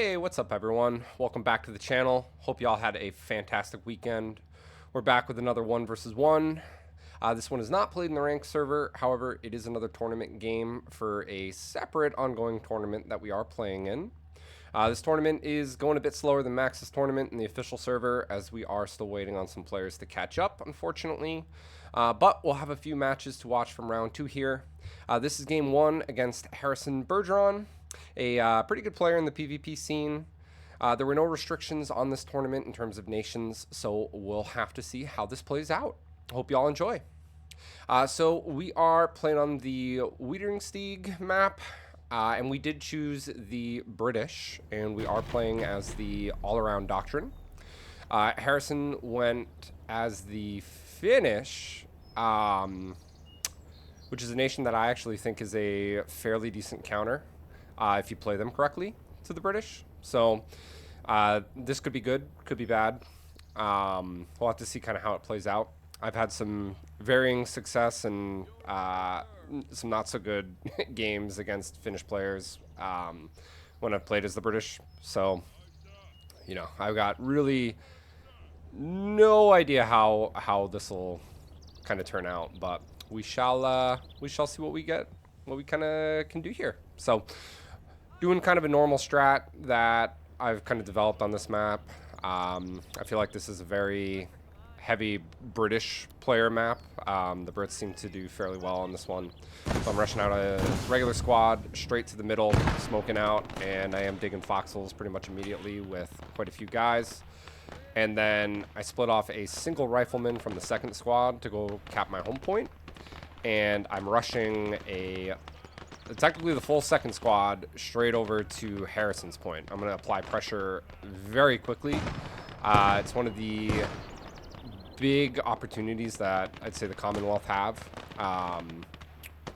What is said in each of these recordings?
Hey, what's up everyone? Welcome back to the channel. Hope y'all had a fantastic weekend. We're back with another 1 versus 1. This one is not played in the ranked server. However, it is another tournament game for a separate ongoing tournament that we are playing in. This tournament is going a bit slower than Max's tournament in the official server, as we are still waiting on some players to catch up, unfortunately. But we'll have a few matches to watch from round 2 here. This is game 1 against Harrison Bergeron, a pretty good player in the PvP scene. There were no restrictions on this tournament in terms of nations, so we'll have to see how this plays out. Hope y'all enjoy. So we are playing on the Wiederingstieg map, and we did choose the British, and we are playing as the all-around doctrine. Harrison went as the Finnish, which is a nation that I actually think is a fairly decent counter if you play them correctly to the British. So this could be good, could be bad. We'll have to see kind of how it plays out. I've had some varying success and some not so good games against Finnish players when I've played as the British. So, you know, I've got really no idea how this will kind of turn out, but we shall see what we get, what we kind of can do here. So, doing kind of a normal strat that I've kind of developed on this map. I feel like this is a very heavy British player map. The Brits seem to do fairly well on this one. So I'm rushing out a regular squad straight to the middle, smoking out, and I am digging foxholes pretty much immediately with quite a few guys. And then I split off a single rifleman from the second squad to go cap my home point. And I'm rushing technically the full second squad straight over to Harrison's point. I'm going to apply pressure very quickly. It's one of the big opportunities that I'd say the Commonwealth have.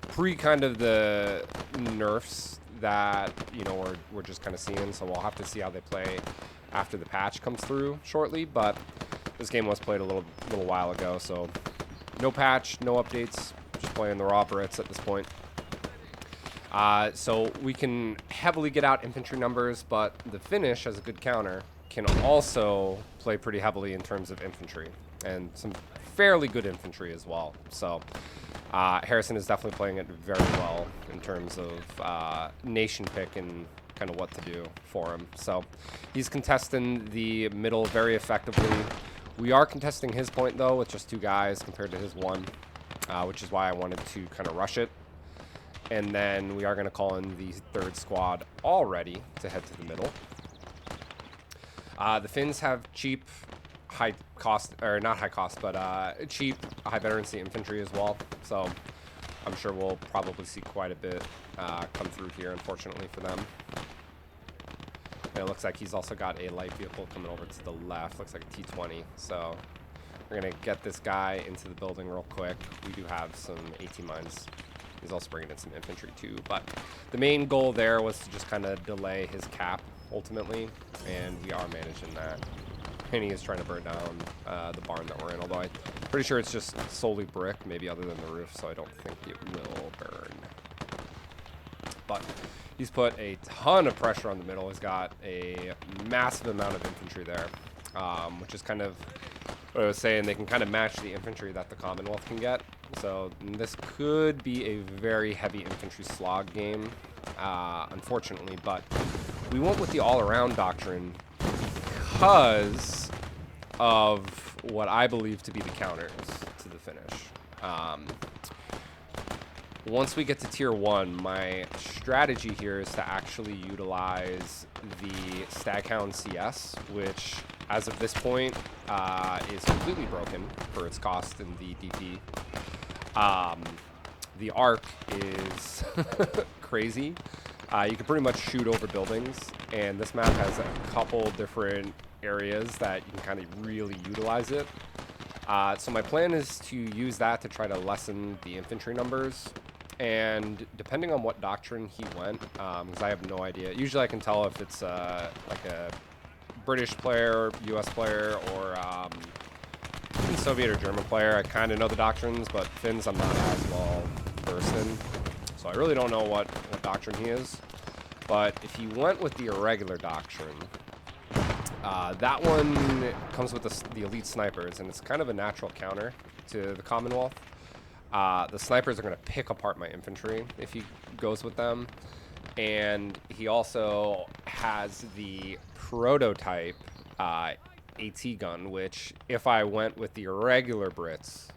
Pre kind of the nerfs that, you know, we're just kind of seeing. So we'll have to see how they play after the patch comes through shortly. But this game was played a little while ago. So no patch, no updates. Just playing the raw Brits at this point. So we can heavily get out infantry numbers, but the Finnish, as a good counter, can also play pretty heavily in terms of infantry, and some fairly good infantry as well. So Harrison is definitely playing it very well in terms of nation pick and kind of what to do for him. So he's contesting the middle very effectively. We are contesting his point, though, with just 2 guys compared to his 1, which is why I wanted to kind of rush it. And then we are going to call in the third squad already to head to the middle. The Finns have cheap, high cost, or not high cost, but cheap, high veterancy infantry as well. So I'm sure we'll probably see quite a bit come through here, unfortunately for them. And it looks like he's also got a light vehicle coming over to the left. Looks like a T-20. So we're going to get this guy into the building real quick. We do have some 18 mines. He's also bringing in some infantry too, but the main goal there was to just kind of delay his cap ultimately, and we are managing that. And he is trying to burn down the barn that we're in, although I'm pretty sure it's just solely brick, maybe other than the roof, so I don't think it will burn. But he's put a ton of pressure on the middle. He's got a massive amount of infantry there, which is kind of what I was saying. They can kind of match the infantry that the Commonwealth can get. So this could be a very heavy infantry slog game, unfortunately. But we went with the all-around doctrine because of what I believe to be the counters to the Finnish. Once we get to tier 1, my strategy here is to actually utilize the Staghound CS, which as of this point is completely broken for its cost in the DP. The arc is crazy. You can pretty much shoot over buildings, and this map has a couple different areas that you can kind of really utilize it. So my plan is to use that to try to lessen the infantry numbers, and depending on what doctrine he went, because I have no idea. Usually I can tell if it's like a British player, US player, or Soviet or German player. I kind of know the doctrines, but Finns I'm not as well versed in, so I really don't know what doctrine he is. But if he went with the irregular doctrine, that one comes with the elite snipers, and it's kind of a natural counter to the Commonwealth. The snipers are going to pick apart my infantry if he goes with them. And he also has the prototype AT gun, which if I went with the irregular Brits,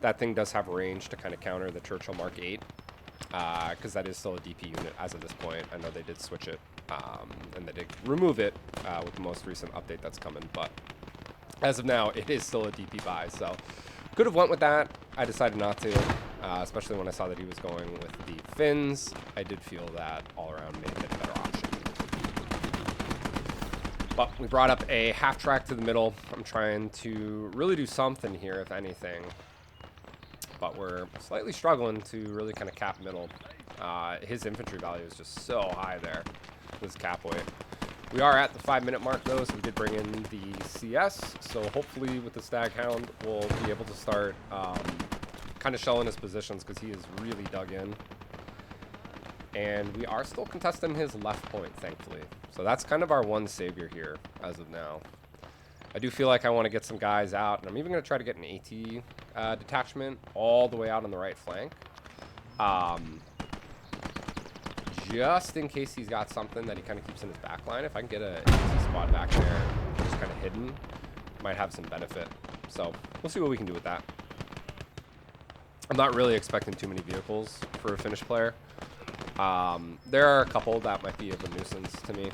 that thing does have range to kind of counter the Churchill Mark 8, because that is still a DP unit as of this point. I know they did switch it, and they did remove it with the most recent update that's coming, but as of now, it is still a DP buy, so could have went with that. I decided not to, especially when I saw that he was going with the Finns. I did feel that all around may have been a better option. But we brought up a half track to the middle. I'm trying to really do something here, if anything. But we're slightly struggling to really kind of cap middle. His infantry value is just so high there, this cap weight. We are at the 5-minute mark, though, so we did bring in the CS. So hopefully with the Staghound, we'll be able to start kind of shelling his positions, because he is really dug in. And we are still contesting his left point, thankfully. So that's kind of our one savior here as of now. I do feel like I want to get some guys out, and I'm even going to try to get an AT detachment all the way out on the right flank. Just in case he's got something that he kind of keeps in his back line. If I can get a AT squad back there, just kind of hidden, might have some benefit. So we'll see what we can do with that. I'm not really expecting too many vehicles for a Finnish player. There are a couple that might be of a nuisance to me.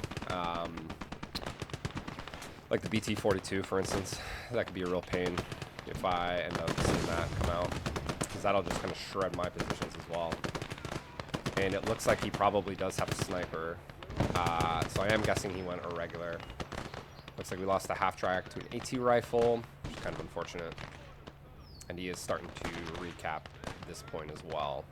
Like the BT-42, for instance. That could be a real pain if I end up seeing that come out, because that'll just kind of shred my positions as well. And it looks like he probably does have a sniper. So I am guessing he went irregular. Looks like we lost the half track to an AT rifle, which is kind of unfortunate. And he is starting to recap this point as well.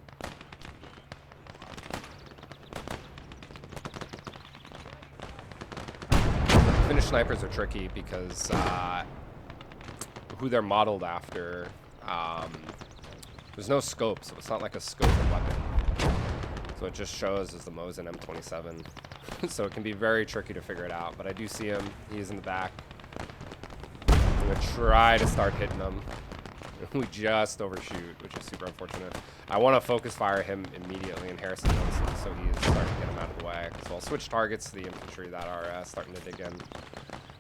Finnish snipers are tricky because who they're modeled after, there's no scope, so it's not like a scoped weapon. So it just shows as the Mosin M27. So it can be very tricky to figure it out. But I do see him. He's in the back. I'm going to try to start hitting him. We just overshoot, which is super unfortunate. I want to focus fire him immediately, and Harrison knows, so he's starting to get him out of the way. So I'll switch targets to the infantry that are starting to dig in.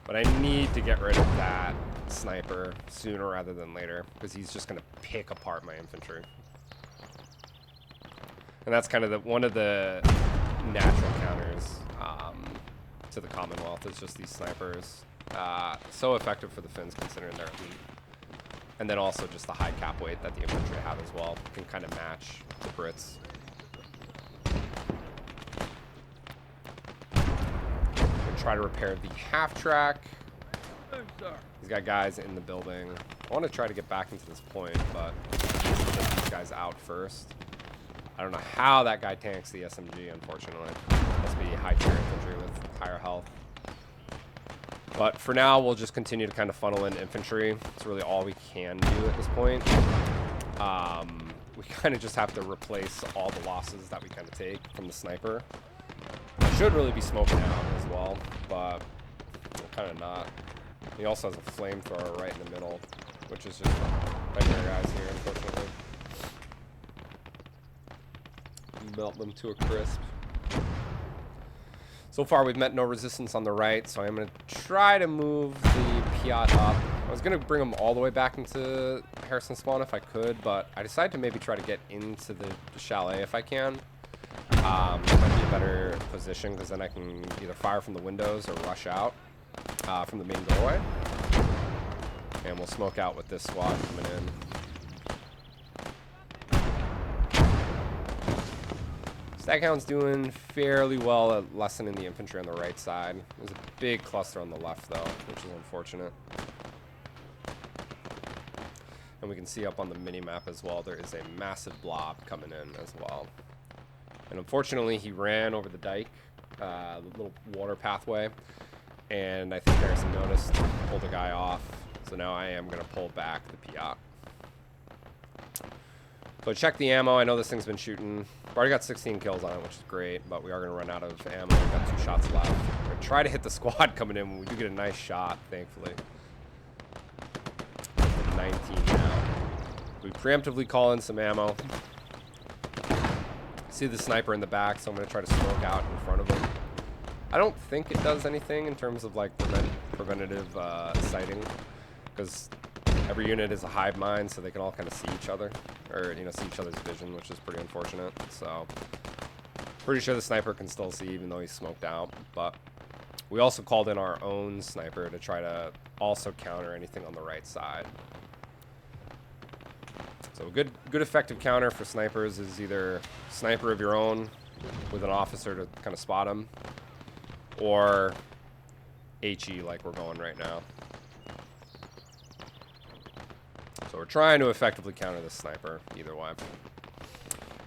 But I need to get rid of that sniper sooner rather than later, because he's just going to pick apart my infantry. And that's kind of one of the natural counters to the Commonwealth, is just these snipers. So effective for the Finns considering they're elite. And then also just the high cap weight that the infantry have as well can kind of match the Brits. We'll try to repair the half track. He's got guys in the building. I want to try to get back into this point, but get these guys out first. I don't know how that guy tanks the SMG, unfortunately. Must be high tier infantry with higher health. But for now, we'll just continue to kind of funnel in infantry. It's really all we can do at this point. We kind of just have to replace all the losses that we kind of take from the sniper. It should really be smoking out as well, but kind of not. He also has a flamethrower right in the middle, which is just nightmare guys here, unfortunately. Melt them to a crisp. So far, we've met no resistance on the right, so I'm going to try to move the Piat up. I was going to bring him all the way back into Harrison spawn if I could, but I decided to maybe try to get into the chalet if I can. It might be a better position, because then I can either fire from the windows or rush out from the main doorway. And we'll smoke out with this squad coming in. Staghound's doing fairly well at lessening the infantry on the right side. There's a big cluster on the left, though, which is unfortunate. And we can see up on the mini-map as well, there is a massive blob coming in as well. And unfortunately, he ran over the dike, the little water pathway. And I think Harrison noticed, pulled the guy off. So now I am going to pull back the Piat. So So check the ammo. I know this thing's been shooting. We've already got 16 kills on it, which is great, but we are going to run out of ammo. We've got 2 shots left. We're going to try to hit the squad coming in. We do get a nice shot, thankfully. 19 now. We preemptively call in some ammo. See the sniper in the back, so I'm going to try to smoke out in front of him. I don't think it does anything in terms of like preventative sighting, because every unit is a hive mind, so they can all kind of see each other, or see each other's vision, which is pretty unfortunate. So pretty sure the sniper can still see even though he's smoked out. But we also called in our own sniper to try to also counter anything on the right side. So a good effective counter for snipers is either sniper of your own with an officer to kind of spot him, or HE like we're going right now. So we're trying to effectively counter this sniper either way.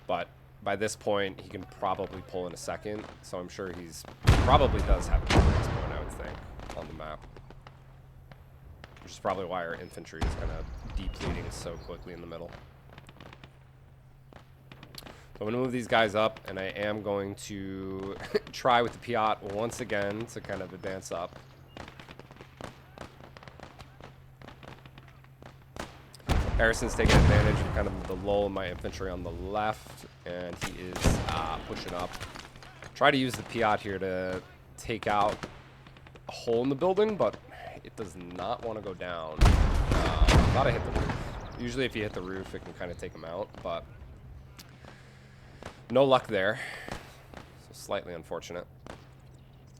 But by this point, he can probably pull in a second. So I'm sure he's probably does have a at this point, I would think, on the map. Which is probably why our infantry is kind of depleting so quickly in the middle. So I'm going to move these guys up, and I am going to try with the Piat once again to kind of advance up. Harrison's taking advantage of kind of the lull in my infantry on the left, and he is pushing up. Try to use the Piat here to take out a hole in the building, but it does not want to go down. Thought I hit the roof. Usually if you hit the roof, it can kind of take him out, but no luck there. So slightly unfortunate.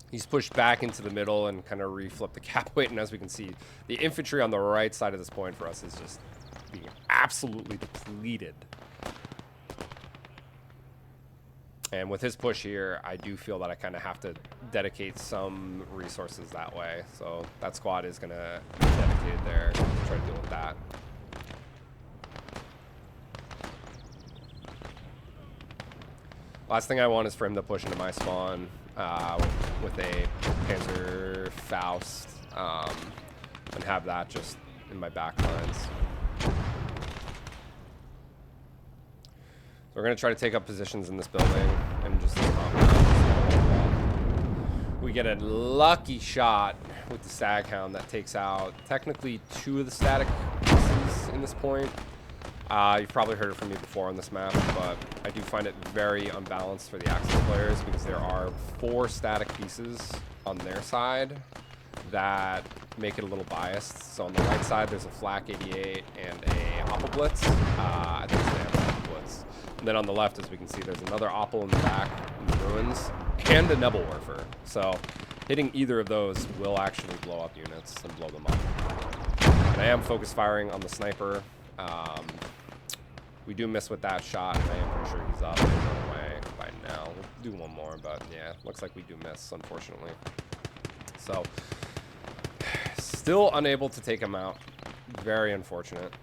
He's pushed back into the middle and kind of reflipped the cap weight, and as we can see, the infantry on the right side of this point for us is just being absolutely depleted. And with his push here, I do feel that I kind of have to dedicate some resources that way. So that squad is going to be dedicated there to try to deal with that. Last thing I want is for him to push into my spawn with a Panzer Faust and have that just in my back lines. So we're going to try to take up positions in this building and just we get a lucky shot with the Staghound that takes out technically 2 of the static pieces in this point. You've probably heard it from me before on this map, but I do find it very unbalanced for the Axis players because there are 4 static pieces on their side that make it a little biased. So on the right side, there's a Flak 88 and a Opel Blitz. I think it's the Opel Blitz. And then on the left, as we can see, there's another Opel in the back in the ruins and a Nebelwerfer. So hitting either of those will actually blow up units and blow them up. And I am focus firing on the sniper. We do miss with that shot, and I am pretty sure he's up and run away by now. We'll do one more, but yeah, looks like we do miss, unfortunately. So, still unable to take him out. Very unfortunate.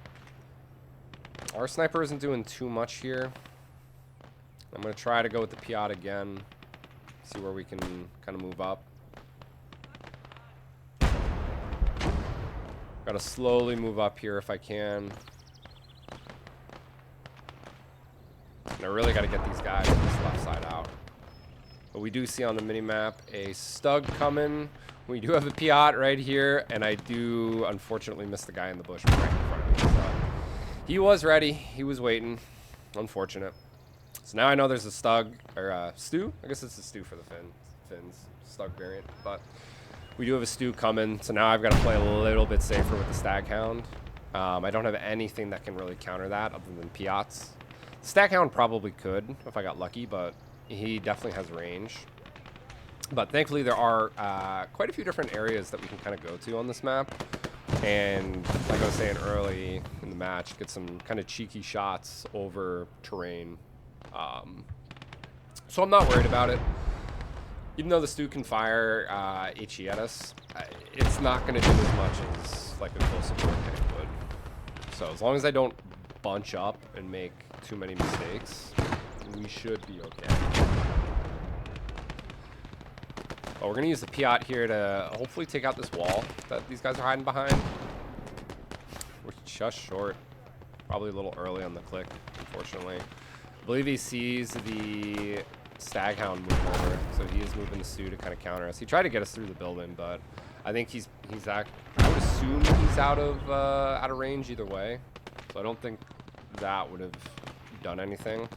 Our sniper isn't doing too much here. I'm going to try to go with the Piat again. See where we can kind of move up. Got to slowly move up here if I can. And I really got to get these guys on this left side out. But we do see on the mini-map a Stug coming. We do have a Piat right here, and I do unfortunately miss the guy in the bush right in front of me. So he was ready. He was waiting. Unfortunate. So now I know there's a Stug, or Stew? I guess it's a Stew for the Finns. Stug variant. But we do have a Stew coming, so now I've got to play a little bit safer with the Staghound. I don't have anything that can really counter that other than Piats. Staghound probably could if I got lucky, but he definitely has range. But thankfully there are quite a few different areas that we can kind of go to on this map. And like I was saying early in the match, get some kind of cheeky shots over terrain. So I'm not worried about it. Even though the Stew can fire HE at us, it's not going to do as much as like a close support tank would. So as long as I don't bunch up and make too many mistakes, we should be okay. But we're going to use the Piat here to hopefully take out this wall that these guys are hiding behind. We're just short. Probably a little early on the click, unfortunately. I believe he sees the Staghound move over, so he is moving the Stu to kind of counter us. He tried to get us through the building, but I think I would assume he's out of range either way. So I don't think that would have done anything,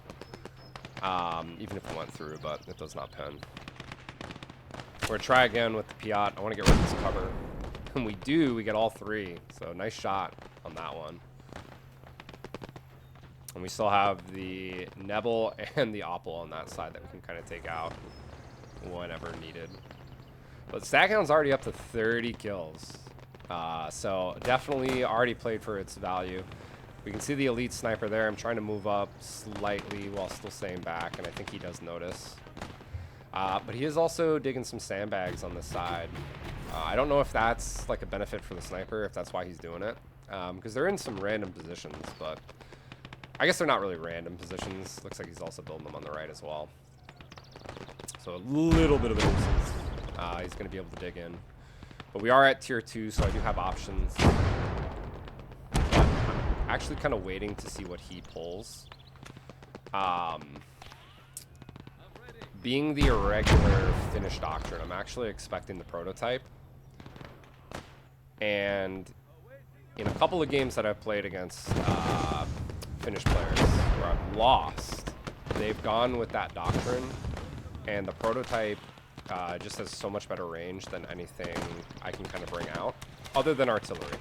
even if it went through, but it does not pen. We're gonna try again with the Piat. I want to get rid of this cover. And we do, we get all three. So nice shot on that one. And we still have the Nebel and the Opal on that side that we can kind of take out whenever needed. But Staghound's already up to 30 kills. So definitely already played for its value. We can see the elite sniper there. I'm trying to move up slightly while still staying back, and I think he does notice. But he is also digging some sandbags on this side. I don't know if that's like a benefit for the sniper, if that's why he's doing it. Because they're in some random positions, but I guess they're not really random positions. Looks like he's also building them on the right as well. So a little bit of a nuisance. He's going to be able to dig in. But we are at tier 2, so I do have options. But I'm actually kind of waiting to see what he pulls. Being the irregular Finnish Doctrine, I'm actually expecting the prototype. And in a couple of games that I've played against Finnish players where I've lost, they've gone with that Doctrine, and the prototype just has so much better range than anything I can kind of bring out, other than artillery.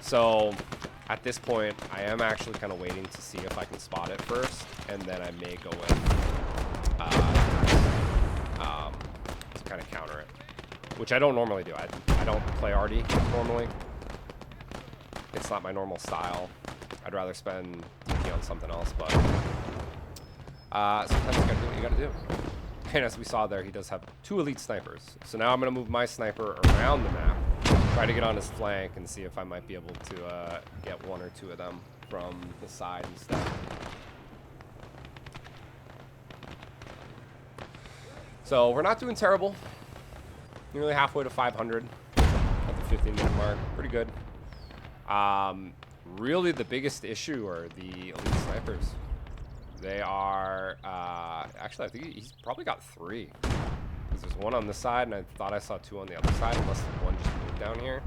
So at this point, I am actually kind of waiting to see if I can spot it first, and then I may go in to kind of counter it, which I don't normally do. I don't play arty normally. It's not my normal style. I'd rather spend TP on something else, but sometimes you gotta do what you gotta do. And as we saw there, he does have 2 elite snipers. So now I'm gonna move my sniper around the map, try to get on his flank, and see if I might be able to get 1 or 2 of them from the side instead. So we're not doing terrible. Nearly halfway to 500 at the 15-minute mark. Pretty good. Really the biggest issue are the elite snipers. They are, actually I think he's probably got 3. Because there's 1 on this side, and I thought I saw 2 on the other side, unless 1 just moved down here.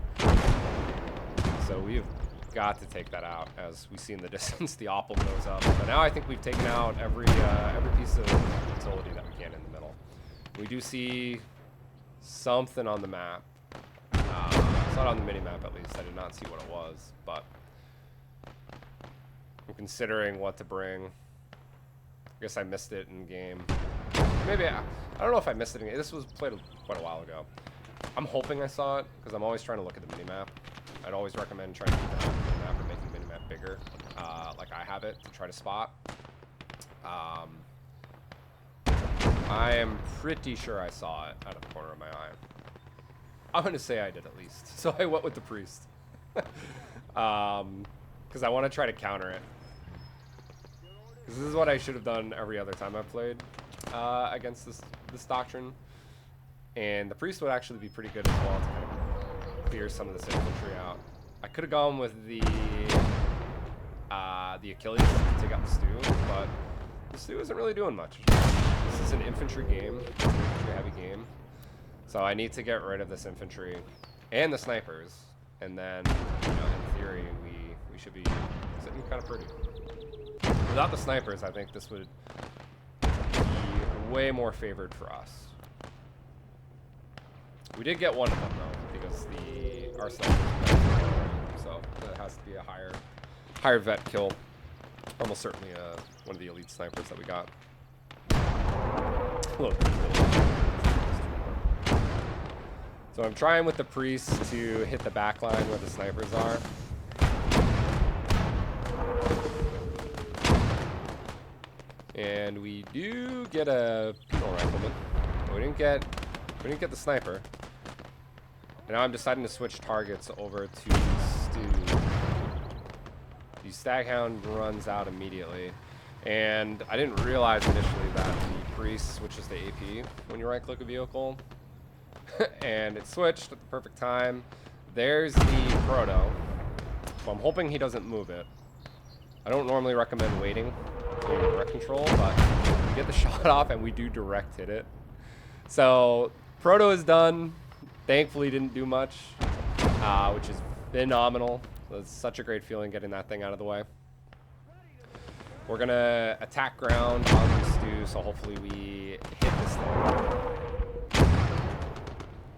So we've got to take that out. As we see in the distance, the Opal goes up. But now I think we've taken out every piece of utility that we can in the middle. We do see something on the map. It's not on the mini-map, at least. I did not see what it was, but I'm considering what to bring. I guess I missed it in game. Maybe I don't know if I missed it in game. This was played quite a while ago. I'm hoping I saw it, because I'm always trying to look at the mini-map. I'd always recommend trying to keep the mini-map or making the mini-map bigger, like I have it, to try to spot. I am pretty sure I saw it out of the corner of my eye. I'm going to say I did at least. So I went with the priest. Because I want to try to counter it. Because this is what I should have done every other time I've played against this doctrine. And the priest would actually be pretty good as well to kind of clear some of this infantry out. I could have gone with the Achilles to take out the Stu, but the Stu isn't really doing much. This is an infantry game, it's an infantry heavy game. So I need to get rid of this infantry and the snipers, and then, you know, in theory, we should be sitting kind of pretty. Without the snipers, I think this would be way more favored for us. We did get 1 of them though, because our snipers, so that has to be a higher vet kill. Almost certainly one of the elite snipers that we got. Look. So I'm trying with the priest to hit the back line where the snipers are. And we do get a penal rifleman. But we didn't get the sniper. And now I'm deciding to switch targets over to Stu. The Staghound runs out immediately. And I didn't realize initially that the priest switches to AP when you right click a vehicle. And it switched at the perfect time. There's the proto. So I'm hoping he doesn't move it. I don't normally recommend waiting for direct control, but we get the shot off and we do direct hit it. So proto is done. Thankfully didn't do much, which is phenomenal. It's such a great feeling getting that thing out of the way. We're gonna attack ground on the stew, so hopefully we hit this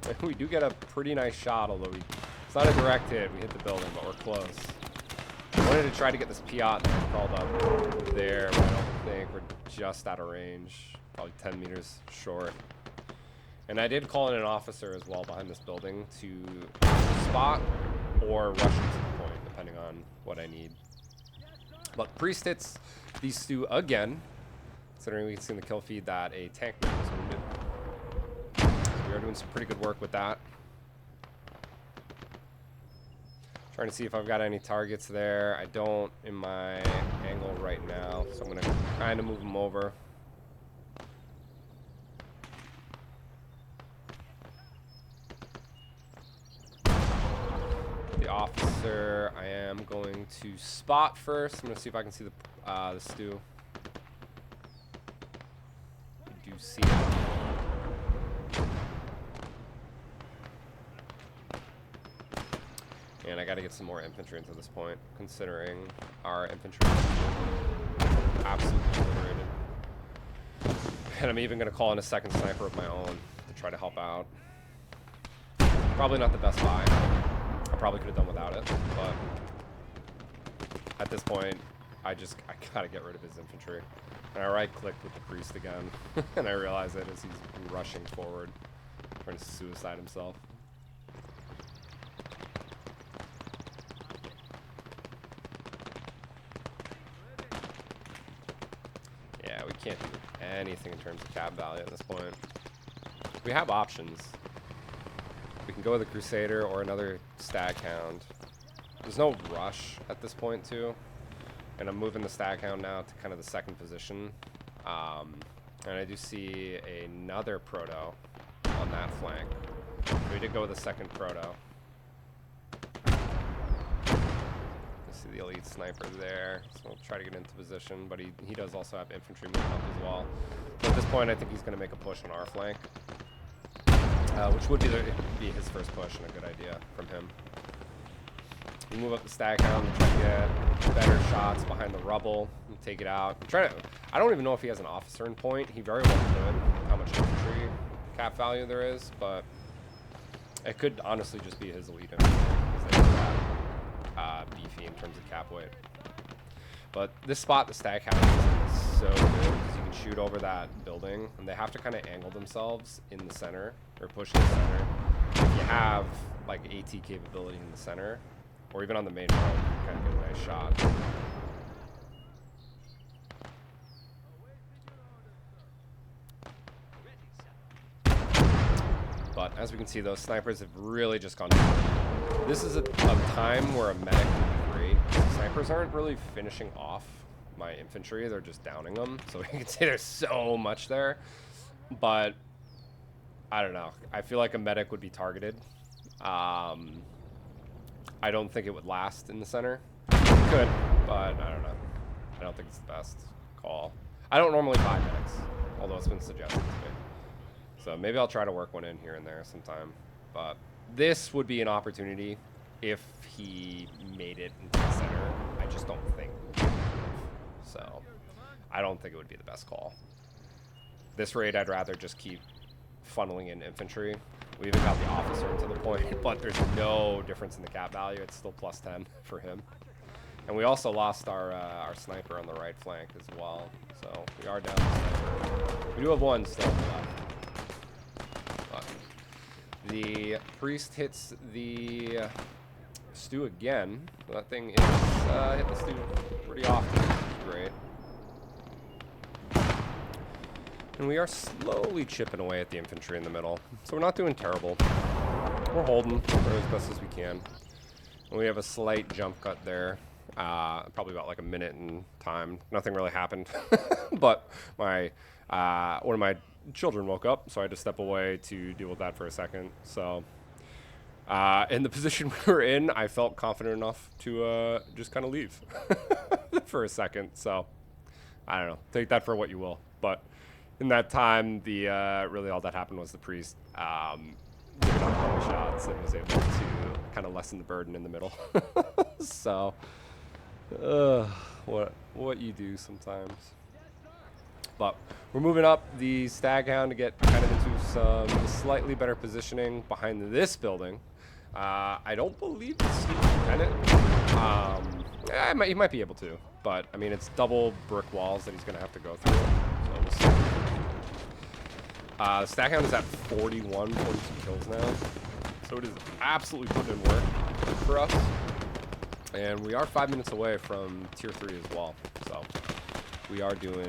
thing. We do get a pretty nice shot, although it's not a direct hit. We hit the building, but we're close. I wanted to try to get this Piat crawled up there, but I don't think we're just out of range. Probably 10 meters short. And I did call in an officer as well behind this building to spot or rush into the point, depending on what I need. But Priest hits the stew again, considering we can see in the kill feed that a tank man was wounded. So we are doing some pretty good work with that. Trying to see if I've got any targets there. I don't in my angle right now, so I'm going to kind of move them over. The officer I am going to spot first. I'm going to see if I can see the stew. I do see it. And I got to get some more infantry into this point, considering our infantry is absolutely obliterated. And I'm even going to call in a second sniper of my own to try to help out. Probably not the best buy. I probably could have done without it, but at this point, I gotta get rid of his infantry. And I right-clicked with the priest again, and I realized it as he's rushing forward, trying to suicide himself. Yeah, we can't do anything in terms of cap value at this point. We have options. We can go with a Crusader or another Stag Hound. There's no rush at this point, too. And I'm moving the Stag Hound now to kind of the second position. And I do see another Proto on that flank. So we did go with a second Proto. You see the elite sniper there. So we'll try to get into position. But he does also have infantry moving up as well. So at this point, I think he's going to make a push on our flank. Which would be his first push, and a good idea from him. We move up the Stag Hound and try to get better shots behind the rubble and take it out. I don't even know if he has an officer in point. He very well could, how much infantry cap value there is, but it could honestly just be his elite infantry, because they're that beefy in terms of cap weight. But this spot, the Stag Hound, is so good because you can shoot over that building, and they have to kind of angle themselves in the center, or push in the center. If you have like AT capability in the center, or even on the main road, you kind of get a nice shot. But as we can see, those snipers have really just gone down. This is a time where a medic would be great. Snipers aren't really finishing off my infantry, they're just downing them. So you can see there's so much there. But I don't know. I feel like a medic would be targeted. I don't think it would last in the center. It could, but I don't know. I don't think it's the best call. I don't normally buy medics, although it's been suggested to me. So maybe I'll try to work one in here and there sometime. But this would be an opportunity if he made it into the center. I just don't think he would. So I don't think it would be the best call. This raid, I'd rather just keep funneling in infantry. We even got the officer into the point, but there's no difference in the cap value. It's still plus 10 for him. And we also lost our sniper on the right flank as well. So we are down to sniper. We do have one still left. But the priest hits the stew again. So that thing is hit the stew pretty often. Great. And we are slowly chipping away at the infantry in the middle. So we're not doing terrible. We're holding for as best as we can. And we have a slight jump cut there. Probably about like a minute in time. Nothing really happened. But one of my children woke up, so I had to step away to deal with that for a second. So In the position we were in, I felt confident enough to just kind of leave for a second. So I don't know. Take that for what you will. But in that time, the really all that happened was the priest giving up all the shots and was able to kind of lessen the burden in the middle. So what you do sometimes. But we're moving up the Staghound to get kind of into some slightly better positioning behind this building. I don't believe it's independent. He might be able to, but I mean, it's double brick walls that he's going to have to go through. So we'll see. Staghound is at 42 kills now. So it is absolutely putting in work for us. And we are 5 minutes away from tier 3 as well. So we are doing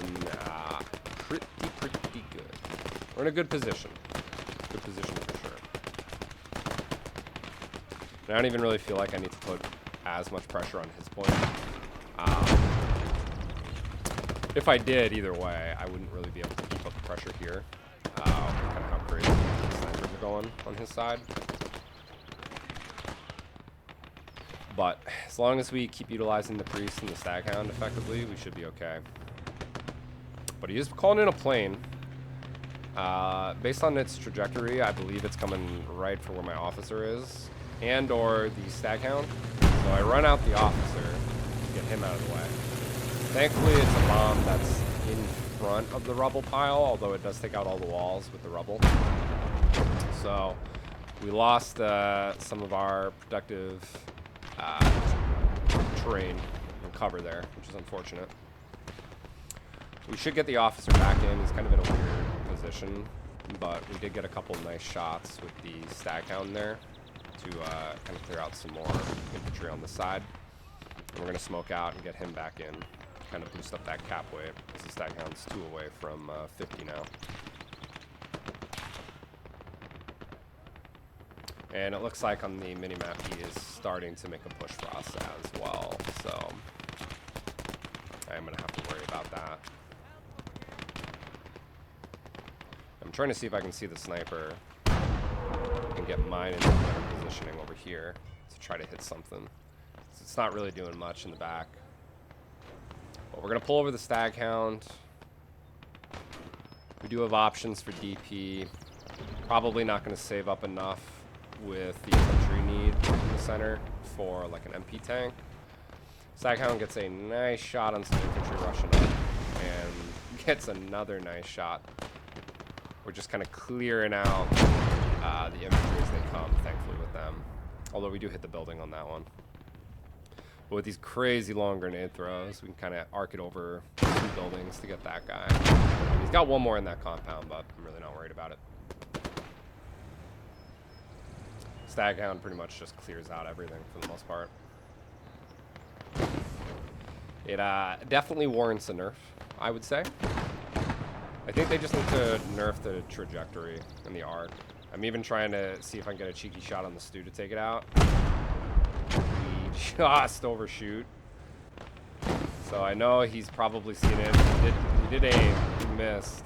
pretty good. We're in a good position. Good position for sure. And I don't even really feel like I need to put as much pressure on his point. If I did, either way, I wouldn't really be able to keep up the pressure here. Kind of how crazy the snipers are going on his side. But as long as we keep utilizing the priest and the Staghound effectively, we should be okay. But he is calling in a plane. Based on its trajectory, I believe it's coming right for where my officer is, and or the Staghound. So I run out the officer to get him out of the way. Thankfully, it's a bomb that's in front of the rubble pile, although it does take out all the walls with the rubble. So we lost some of our productive terrain and cover there, which is unfortunate. We should get the officer back in. He's kind of in a weird position, but we did get a couple nice shots with the Staghound there to kind of clear out some more infantry on the side. And we're going to smoke out and get him back in, kind of boost up that cap weight, because the Staghound's 2 away from 50 now. And it looks like on the minimap he is starting to make a push for us as well, so I'm going to have to worry about that. I'm trying to see if I can see the sniper and get mine in a better positioning over here to try to hit something. It's not really doing much in the back. But we're going to pull over the Staghound. We do have options for DP. Probably not going to save up enough with the infantry need in the center for like an MP tank. Staghound gets a nice shot on some infantry rushing up and gets another nice shot. We're just kind of clearing out the infantry as they come, thankfully, with them. Although we do hit the building on that one. But with these crazy long grenade throws, we can kind of arc it over 2 buildings to get that guy. He's got 1 more in that compound, but I'm really not worried about it. Staghound pretty much just clears out everything for the most part. It definitely warrants a nerf, I would say. I think they just need to nerf the trajectory and the arc. I'm even trying to see if I can get a cheeky shot on the stew to take it out. We just overshoot. So I know he's probably seen it. He did aim. He missed.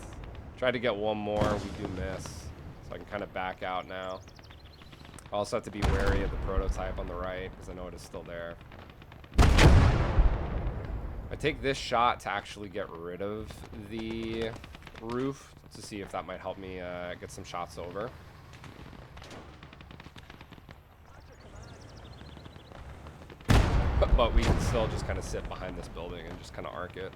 Tried to get 1 more. We do miss. So I can kind of back out now. I also have to be wary of the prototype on the right because I know it is still there. I take this shot to actually get rid of the roof to see if that might help me get some shots over. But we can still just kind of sit behind this building and just kind of arc it.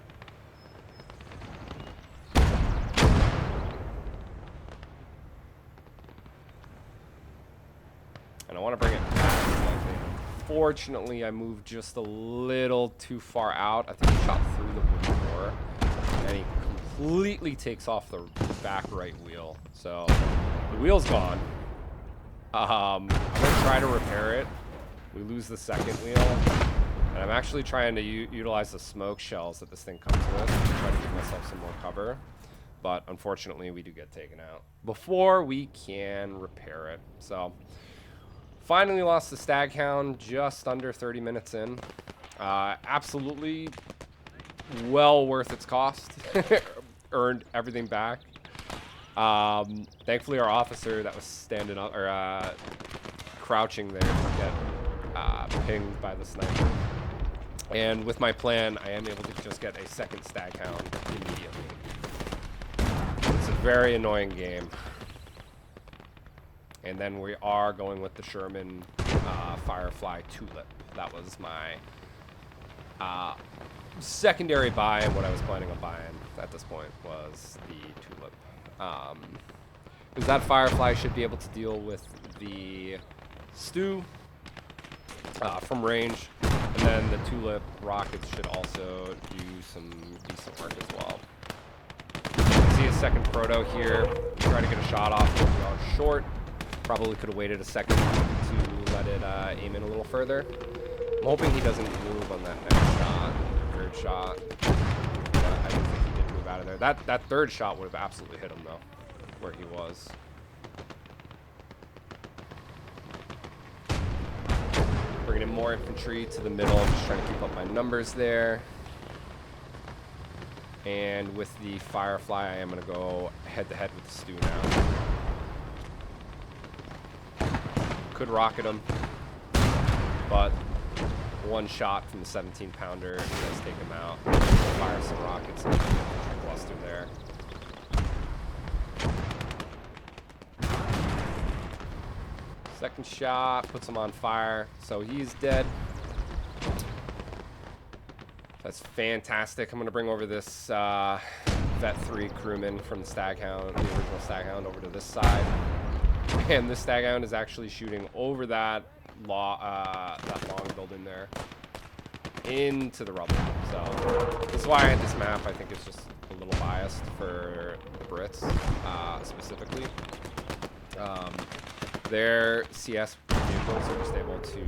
And I want to bring it back slightly. Unfortunately, I moved just a little too far out. I think he shot through the wooden door. And he completely takes off the back right wheel. So the wheel's gone. I'm going to try to repair it. We lose the second wheel. And I'm actually trying to utilize the smoke shells that this thing comes with to try to give myself some more cover. But unfortunately, we do get taken out before we can repair it. So finally lost the Staghound just under 30 minutes in. Absolutely well worth its cost. Earned everything back. Thankfully, our officer that was standing up, or crouching there to get pinged by the sniper. And with my plan, I am able to just get a second stag hound immediately. It's a very annoying game. And then we are going with the Sherman Firefly Tulip. That was my secondary buy, and what I was planning on buying at this point was the Tulip. Because that Firefly should be able to deal with the Stew from range, and then the Tulip rockets should also do some decent work as well. See a second proto here. Try to get a shot off, but we are short. Probably could have waited a second to let it aim in a little further. I'm hoping he doesn't move on that next shot, third shot. But I don't think he did move out of there. That third shot would have absolutely hit him though, where he was. Bringing in more infantry to the middle. I'm just trying to keep up my numbers there. And with the Firefly, I am going to go head-to-head with the Stew now. Could rocket him, but one shot from the 17-pounder does take him out. Fire some rockets and cluster there. Second shot puts him on fire, so he's dead. That's fantastic. I'm going to bring over this Vet 3 crewman from the Staghound, the original Staghound, over to this side. And this Staghound is actually shooting over that long building there into the rubble. So this is why I had this map. I think it's just a little biased for the Brits specifically. Their CS vehicles are just able to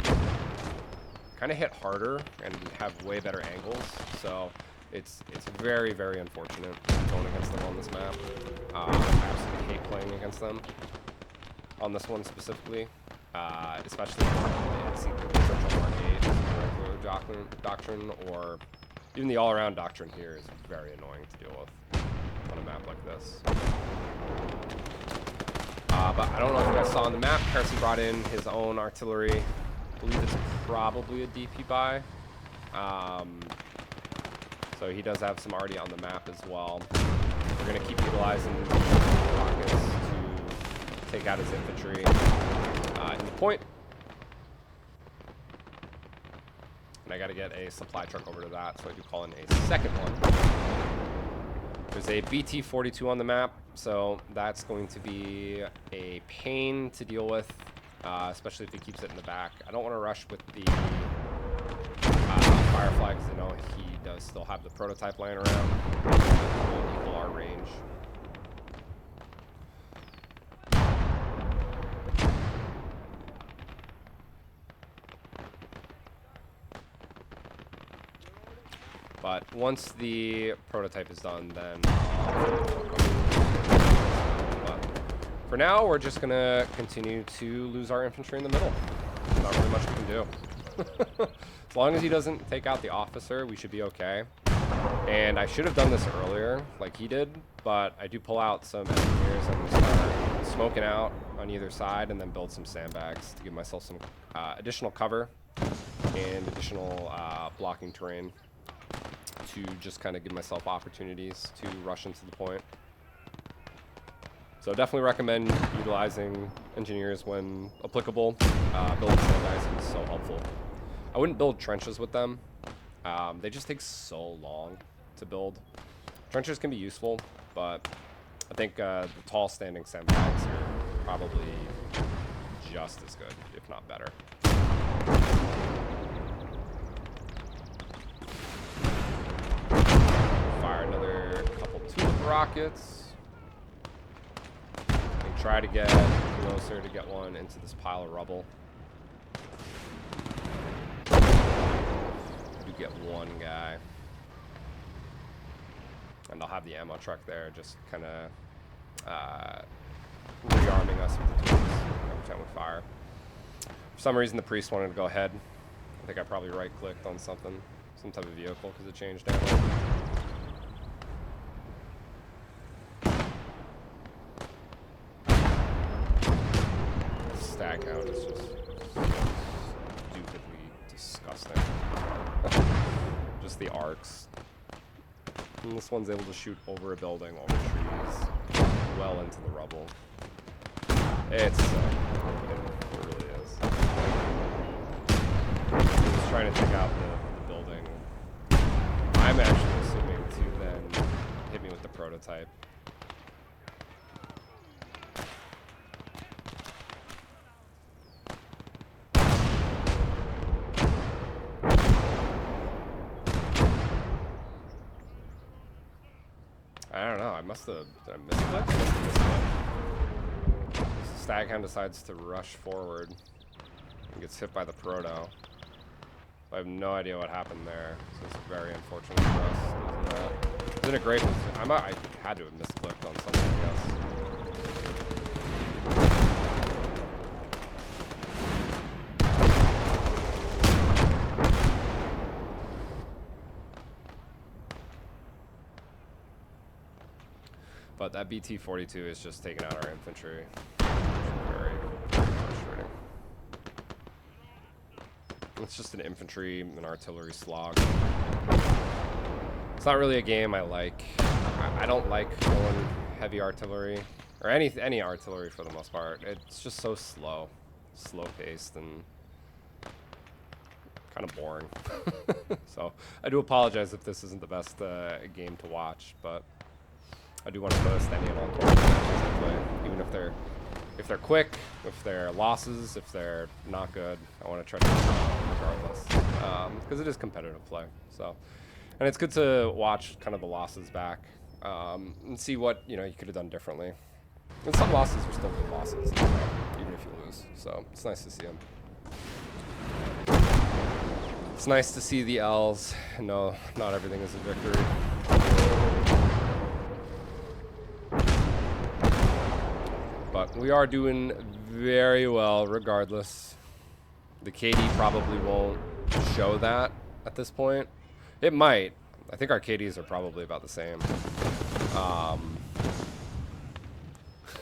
kind of hit harder and have way better angles, so it's very, very unfortunate going against them on this map. I absolutely hate playing against them on this one specifically, especially when it's either the Central Mark 8 doctrine, or even the all-around doctrine here is very annoying to deal with on a map like this. But I don't know if you guys saw on the map, Harrison brought in his own artillery. I believe it's probably a DP buy. So he does have some already on the map as well. We're going to keep utilizing rockets to take out his infantry in the point. And I got to get a supply truck over to that, so I do call in a second one. There's a BT-42 on the map, so that's going to be a pain to deal with, especially if he keeps it in the back. I don't want to rush with the Firefly, because I know he does still have the prototype laying around. We'll equal our range. But once the prototype is done, then but for now, we're just gonna continue to lose our infantry in the middle. Not really much we can do. As long as he doesn't take out the officer, we should be okay. And I should have done this earlier, like he did, but I do pull out some engineers and start smoking out on either side, and then build some sandbags to give myself some additional cover and additional blocking terrain, to just kind of give myself opportunities to rush into the point. So definitely recommend utilizing engineers when applicable. Building sandbags is so helpful. I wouldn't build trenches with them. They just take so long to build. Trenches can be useful, but I think the tall standing sandbags are probably just as good, if not better. Fire another couple Tulip rockets. And try to get closer to get one into this pile of rubble. You get one guy. And I'll have the ammo truck there, just kind of rearming us with the tools every time we fire. For some reason, the priest wanted to go ahead. I think I probably right-clicked on something, some type of vehicle, because it changed ammo. Staghound is just just the arcs. And this one's able to shoot over a building, over trees, well into the rubble. It's so complicated. It really is. Just trying to take out the building. I'm actually assuming to then hit me with the prototype. I don't know. I must have. Did I misclick? Staghound decides to rush forward and gets hit by the proto. I have no idea what happened there. So it's very unfortunate for us. It's in a great position. I had to have misclicked on something, I guess. But that BT-42 is just taking out our infantry. Very frustrating. It's just an infantry and artillery slog. It's not really a game I like. I don't like going heavy artillery, or any artillery for the most part. It's just so slow, slow-paced, and kind of boring. So I do apologize if this isn't the best game to watch, but I do want to post any and all tournament matches I play, even if they're quick, if they're losses, if they're not good. I want to try to win regardless, because it is competitive play. So, and it's good to watch kind of the losses back and see what you could have done differently. And some losses are still good losses, even if you lose. So it's nice to see them. It's nice to see the L's. No, not everything is a victory. But we are doing very well regardless. The KD probably won't show that at this point. It might. I think our KDs are probably about the same.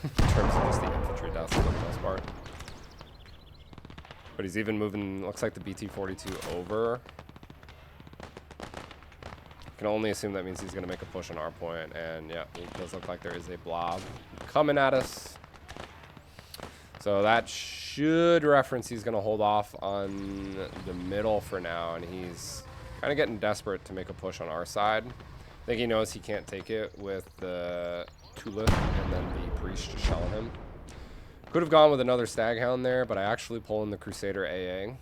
In terms of just the infantry deaths for the most part. But he's even moving, looks like the BT-42 over. Can only assume that means he's going to make a push on our point. And yeah, it does look like there is a blob coming at us. So that should reference he's going to hold off on the middle for now, and he's kind of getting desperate to make a push on our side. I think he knows he can't take it with the Tulip and then the Priest just shelling him. Could have gone with another Staghound there, but I actually pull in the Crusader AA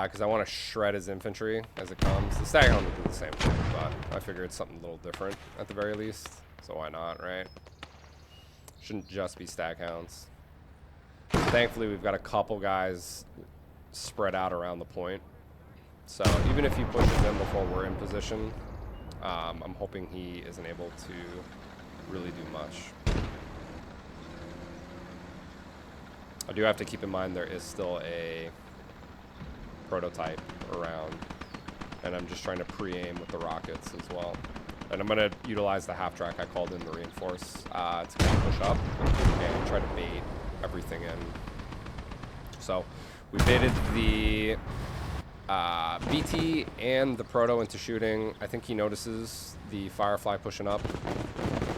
because I want to shred his infantry as it comes. The Staghound would do the same thing, but I figure it's something a little different at the very least, so why not, right? Shouldn't just be Staghounds. Thankfully, we've got a couple guys spread out around the point. So even if he pushes in before we're in position, I'm hoping he isn't able to really do much. I do have to keep in mind there is still a prototype around, and I'm just trying to pre-aim with the rockets as well. And I'm going to utilize the half track I called in to reinforce to kind of push up and try to bait everything in. So we baited the BT and the Proto into shooting. I think he notices the Firefly pushing up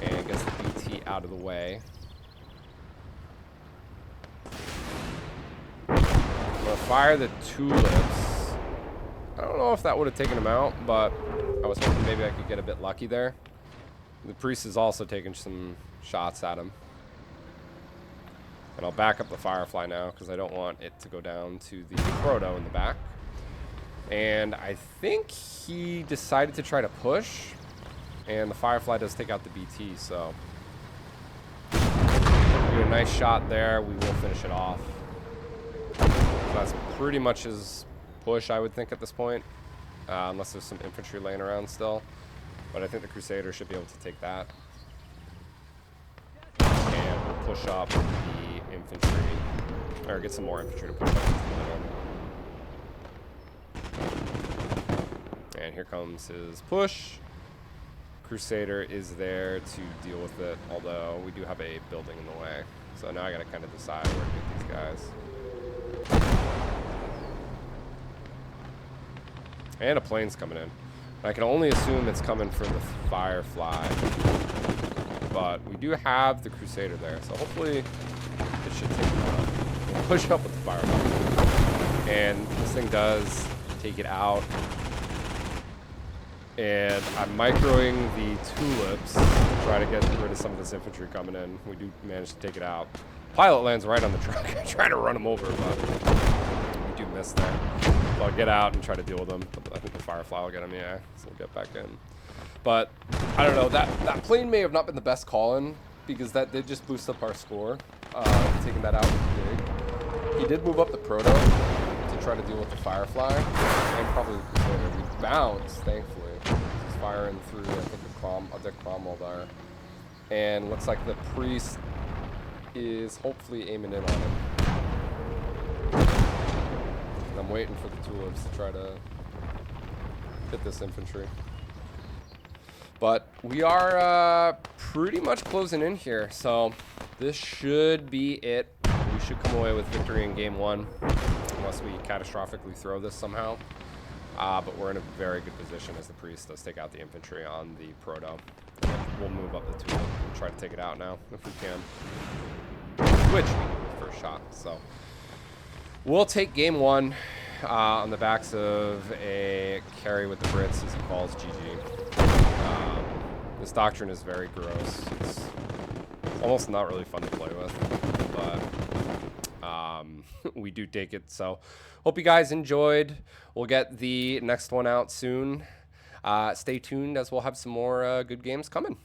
and gets the BT out of the way. I'm going to fire the Tulips. I don't know if that would have taken him out, but I was hoping maybe I could get a bit lucky there. The Priest is also taking some shots at him. And I'll back up the Firefly now because I don't want it to go down to the Proto in the back. And I think he decided to try to push. And the Firefly does take out the BT, so do a nice shot there. We will finish it off. So that's pretty much his push, I would think, at this point. Unless there's some infantry laying around still. But I think the Crusader should be able to take that. And we'll push up the infantry. Or get some more infantry to push up into the middle. And here comes his push. Crusader is there to deal with it, although we do have a building in the way. So now I gotta kind of decide where to get these guys. And a plane's coming in. I can only assume it's coming for the Firefly. But we do have the Crusader there, so hopefully it should take it out. We'll push up with the Firefly. And this thing does take it out. And I'm microing the tulips to try to get rid of some of this infantry coming in. We do manage to take it out. Pilot lands right on the truck. I try to run him over, but we do miss there. So I'll get out and try to deal with him. I think the Firefly will get him, yeah. So we'll get back in. But I don't know. That plane may have not been the best call-in because that did just boost up our score. Taking that out was big. He did move up the Proto to try to deal with the Firefly and probably the Crusader. We bounced, thankfully. He's firing through, I think, the Cromwell there. And looks like the Priest is hopefully aiming in on him. And I'm waiting for the tulips to try to hit this infantry. But we are pretty much closing in here, so this should be it. We should come away with victory in game 1, unless we catastrophically throw this somehow. But we're in a very good position as the Priest does take out the infantry on the Proto. We'll move up the tulip and try to take it out now, if we can. Which we do with the first shot, so. We'll take game 1 on the backs of a carry with the Brits, as he calls GG. This doctrine is very gross. It's almost not really fun to play with, but we do take it. So hope you guys enjoyed. We'll get the next one out soon. Stay tuned as we'll have some more good games coming.